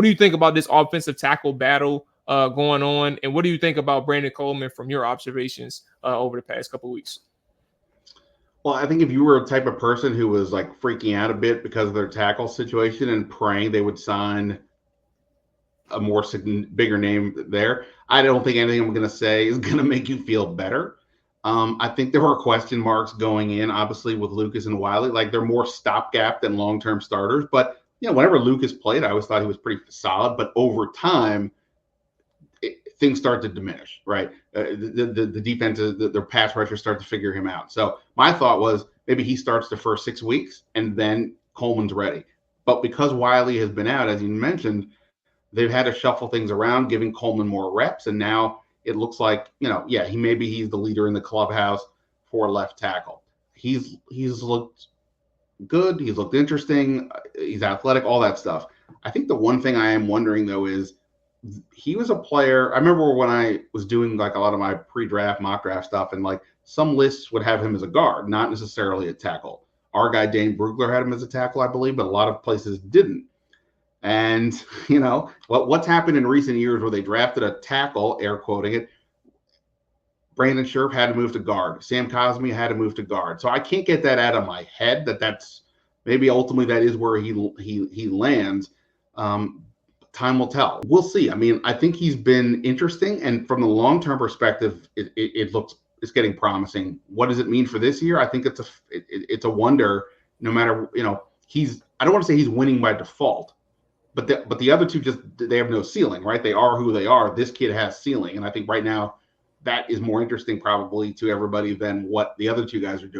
What do you think about this offensive tackle battle going on? And what do you think about Brandon Coleman from your observations over the past couple of weeks? Well, I think if you were a type of person who was like freaking out a bit because of their tackle situation and praying they would sign a bigger name there, I don't think anything I'm going to say is going to make you feel better. I think there were question marks going in, obviously, with Lucas and Wiley. Like, they're more stopgap than long-term starters. But, whenever Lucas played, I always thought he was pretty solid. But over time, things start to diminish, right? The defense, their pass rushers start to figure him out. So my thought was maybe he starts the first 6 weeks and then Coleman's ready. But because Wiley has been out, as you mentioned, they've had to shuffle things around, giving Coleman more reps. And now it looks like, he's the leader in the clubhouse for left tackle. He's looked good. He's looked interesting. He's athletic, all that stuff. I think the one thing I am wondering, though, is he was a player. I remember when I was doing like a lot of my pre-draft, mock draft stuff, and like some lists would have him as a guard, not necessarily a tackle. Our guy Dane Brugler had him as a tackle, I believe, but a lot of places didn't. And what's happened in recent years where they drafted a tackle, air quoting it. Brandon Scherf had to move to guard. Sam Cosmi had to move to guard. So I can't get that out of my head that's maybe ultimately that is where he lands. Time will tell. We'll see. I mean, I think he's been interesting, and from the long-term perspective, it's getting promising. What does it mean for this year? I think it's a wonder. No matter I don't want to say he's winning by default, but the other two they have no ceiling, right? They are who they are. This kid has ceiling, and I think right now that is more interesting probably to everybody than what the other two guys are doing.